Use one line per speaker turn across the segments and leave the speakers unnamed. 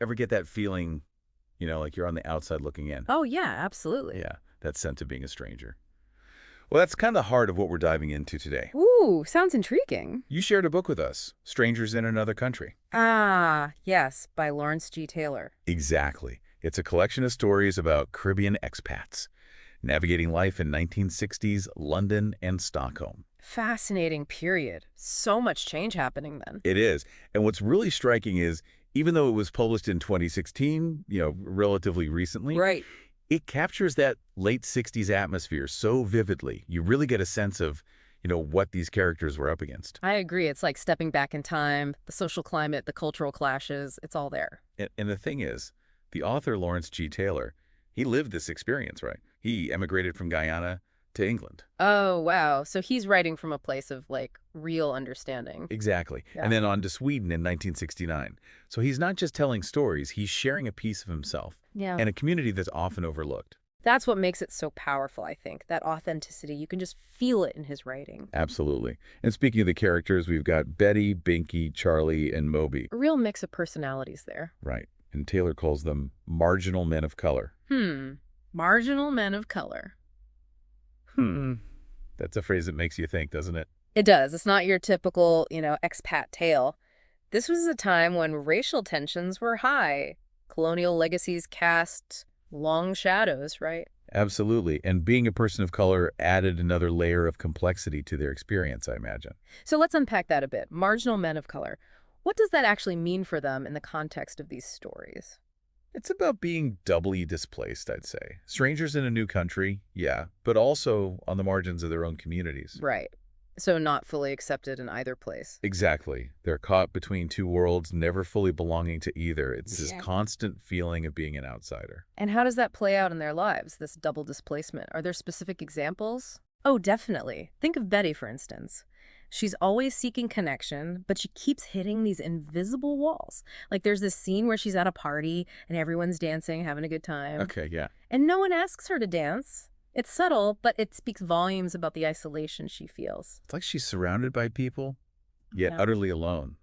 Ever get that feeling, like you're on the outside looking in?
Oh, yeah, absolutely.
Yeah, that sense of being a stranger. Well, that's kind of the heart of what we're diving into today.
Ooh, sounds intriguing.
You shared a book with us, Strangers in Another Country.
Ah, yes, by Lawrence G. Taylor.
Exactly. It's a collection of stories about Caribbean expats navigating life in 1960s London and Stockholm.
Fascinating period. So much change happening then.
It is. And what's really striking is, even though it was published in 2016, relatively recently,
Right.
it captures that late 60s atmosphere so vividly. You really get a sense of, what these characters were up against.
I agree. It's like stepping back in time, the social climate, the cultural clashes, it's all there.
And the thing is, the author Lawrence G. Taylor, he lived this experience, right? He emigrated from Guyana to England.
Oh, wow. So he's writing from a place of like real understanding.
Exactly.
Yeah.
And then on to Sweden in 1969. So he's not just telling stories, he's sharing a piece of himself
Yeah.
and a community that's often overlooked.
That's what makes it so powerful, I think. That authenticity. You can just feel it in his writing.
Absolutely. And speaking of the characters, we've got Betty, Binky, Charlie, and Moby.
A real mix of personalities there.
Right. And Taylor calls them marginal men of color.
Marginal men of color.
That's a phrase that makes you think, doesn't it?
It does. It's not your typical, expat tale. This was a time when racial tensions were high. Colonial legacies cast long shadows, right?
Absolutely. And being a person of color added another layer of complexity to their experience, I imagine.
So let's unpack that a bit. Marginal men of color. What does that actually mean for them in the context of these stories?
It's about being doubly displaced, I'd say. Strangers in a new country, yeah, but also on the margins of their own communities.
Right. So not fully accepted in either place.
Exactly. They're caught between two worlds, never fully belonging to either. It's this
Yeah.
constant feeling of being an outsider.
And how does that play out in their lives, this double displacement? Are there specific examples? Oh, definitely. Think of Betty, for instance. She's always seeking connection, but she keeps hitting these invisible walls. Like there's this scene where she's at a party and everyone's dancing, having a good time,
Okay, yeah.
and no one asks her to dance. It's subtle, but it speaks volumes about the isolation she feels.
It's like she's surrounded by people, yet
Yeah.
utterly alone.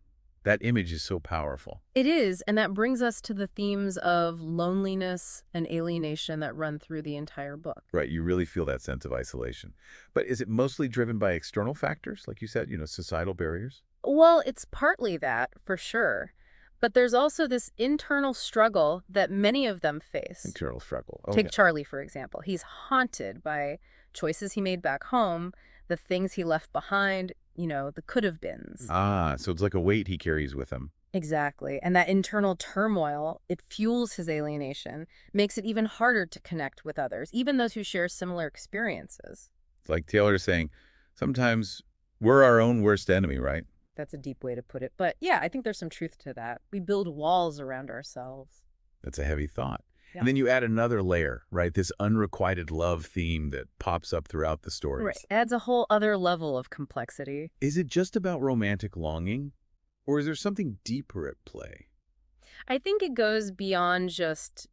That image is so powerful.
It is, and that brings us to the themes of loneliness and alienation that run through the entire book.
Right, you really feel that sense of isolation. But is it mostly driven by external factors, like you said, societal barriers?
Well, it's partly that, for sure. But there's also this internal struggle that many of them face.
Internal struggle. Okay.
Take Charlie, for example. He's haunted by choices he made back home, the things he left behind, the could-have-beens.
Ah, so it's like a weight he carries with him.
Exactly. And that internal turmoil, it fuels his alienation, makes it even harder to connect with others, even those who share similar experiences.
It's like Taylor saying, sometimes we're our own worst enemy, right?
That's a deep way to put it. But yeah, I think there's some truth to that. We build walls around ourselves.
That's a heavy thought.
Yeah.
And then you add another layer, right? This unrequited love theme that pops up throughout the stories.
Right. Adds a whole other level of complexity.
Is it just about romantic longing, or is there something deeper at play?
I think it goes beyond just,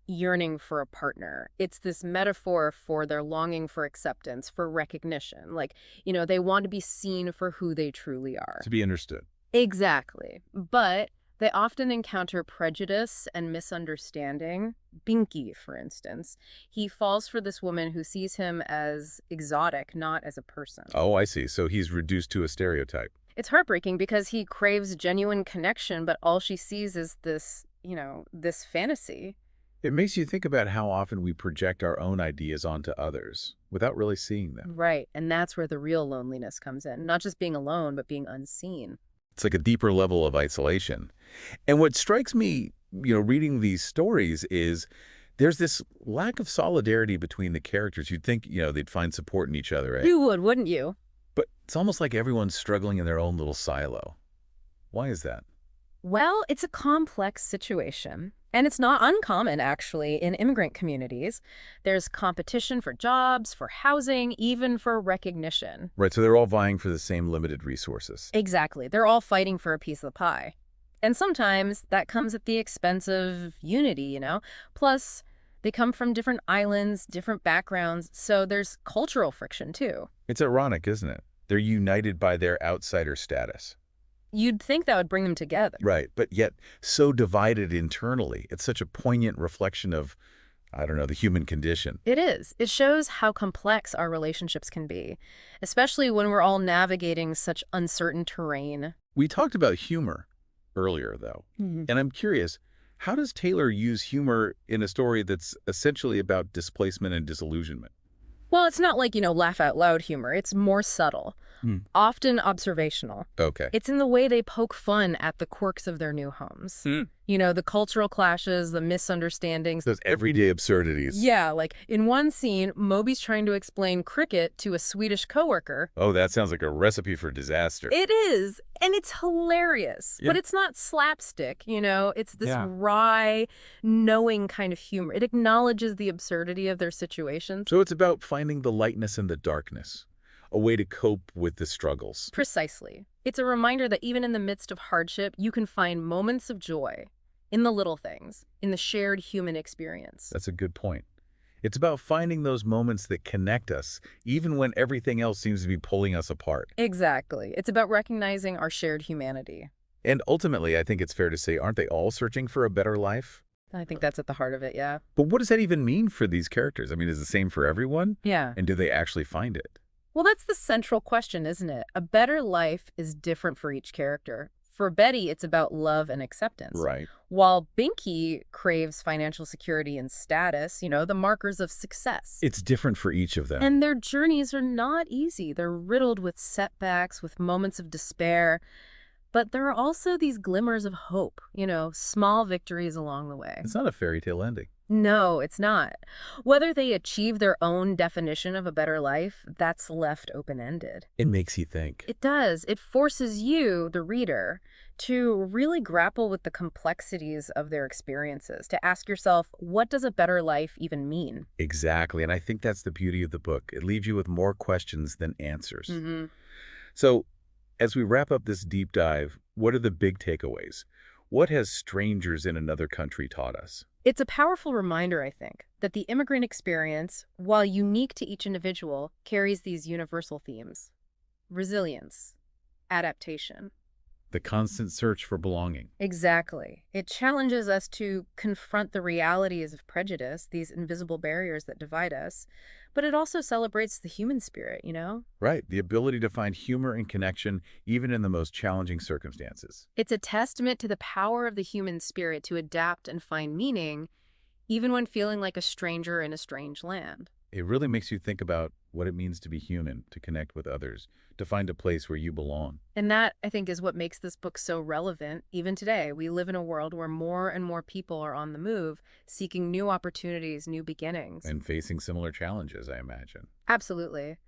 yearning for a partner. It's this metaphor for their longing for acceptance, for recognition. Like, they want to be seen for who they truly are.
To be understood.
Exactly. But they often encounter prejudice and misunderstanding. Binky, for instance, he falls for this woman who sees him as exotic, not as a person.
Oh, I see. So he's reduced to a stereotype.
It's heartbreaking because he craves genuine connection, but all she sees is this, this fantasy.
It makes you think about how often we project our own ideas onto others without really seeing them.
Right. And that's where the real loneliness comes in. Not just being alone, but being unseen.
It's like a deeper level of isolation. And what strikes me, reading these stories is there's this lack of solidarity between the characters. You'd think, they'd find support in each other, right?
You would, wouldn't you?
But it's almost like everyone's struggling in their own little silo. Why is that?
Well, it's a complex situation. And it's not uncommon, actually, in immigrant communities. There's competition for jobs, for housing, even for recognition.
Right, so they're all vying for the same limited resources.
Exactly. They're all fighting for a piece of the pie. And sometimes that comes at the expense of unity, Plus, they come from different islands, different backgrounds, so there's cultural friction, too.
It's ironic, isn't it? They're united by their outsider status.
You'd think that would bring them together.
Right, but yet so divided internally. It's such a poignant reflection of, I don't know, the human condition.
It is. It shows how complex our relationships can be, especially when we're all navigating such uncertain terrain.
We talked about humor earlier, though,
Mhm.
and I'm curious, how does Taylor use humor in a story that's essentially about displacement and disillusionment?
Well, it's not like, laugh out loud humor. It's more subtle,
Hmm.
often observational.
Okay.
It's in the way they poke fun at the quirks of their new homes.
Hmm.
The cultural clashes, the misunderstandings.
Those everyday absurdities.
Yeah, like in one scene, Moby's trying to explain cricket to a Swedish coworker.
Oh, that sounds like a recipe for disaster.
It is, and it's hilarious.
Yeah.
But it's not slapstick, It's this
Yeah.
wry, knowing kind of humor. It acknowledges the absurdity of their situations.
So it's about finding the lightness in the darkness, a way to cope with the struggles.
Precisely. It's a reminder that even in the midst of hardship, you can find moments of joy in the little things, in the shared human experience.
That's a good point. It's about finding those moments that connect us, even when everything else seems to be pulling us apart.
Exactly. It's about recognizing our shared humanity.
And ultimately, I think it's fair to say, aren't they all searching for a better life?
I think that's at the heart of it, yeah.
But what does that even mean for these characters? I mean, is it the same for everyone?
Yeah.
And do they actually find it?
Well, that's the central question, isn't it? A better life is different for each character. For Betty, it's about love and acceptance.
Right.
While Binky craves financial security and status, the markers of success.
It's different for each of them.
And their journeys are not easy. They're riddled with setbacks, with moments of despair. But there are also these glimmers of hope, small victories along the way.
It's not a fairy tale ending.
No, it's not. Whether they achieve their own definition of a better life, that's left open-ended.
It makes you think.
It does. It forces you, the reader, to really grapple with the complexities of their experiences, to ask yourself, what does a better life even mean?
Exactly. And I think that's the beauty of the book. It leaves you with more questions than answers.
Mm-hmm.
So, as we wrap up this deep dive, what are the big takeaways? What has Strangers in Another Country taught us?
It's a powerful reminder, I think, that the immigrant experience, while unique to each individual, carries these universal themes: resilience, adaptation.
The constant search for belonging.
Exactly. It challenges us to confront the realities of prejudice, these invisible barriers that divide us, but it also celebrates the human spirit.
Right. The ability to find humor and connection even in the most challenging circumstances.
It's a testament to the power of the human spirit to adapt and find meaning, even when feeling like a stranger in a strange land.
It really makes you think about what it means to be human, to connect with others, to find a place where you belong.
And that, I think, is what makes this book so relevant even today. We live in a world where more and more people are on the move, seeking new opportunities, new beginnings.
And facing similar challenges, I imagine.
Absolutely.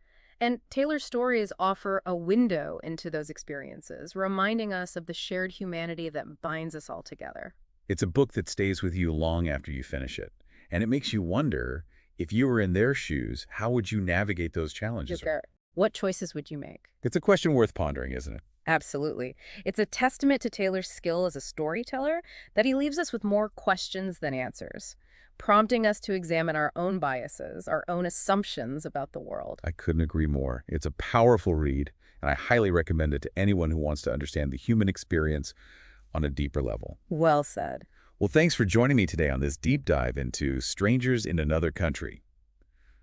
And Taylor's stories offer a window into those experiences, reminding us of the shared humanity that binds us all together.
It's a book that stays with you long after you finish it. And it makes you wonder, if you were in their shoes, how would you navigate those challenges?
What choices would you make?
It's a question worth pondering, isn't it?
Absolutely. It's a testament to Taylor's skill as a storyteller that he leaves us with more questions than answers, prompting us to examine our own biases, our own assumptions about the world.
I couldn't agree more. It's a powerful read, and I highly recommend it to anyone who wants to understand the human experience on a deeper level.
Well said.
Well, thanks for joining me today on this deep dive into Strangers in Another Country.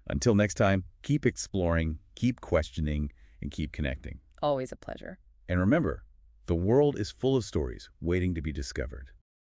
Until next time, keep exploring, keep questioning, and keep connecting.
Always a pleasure.
And remember, the world is full of stories waiting to be discovered.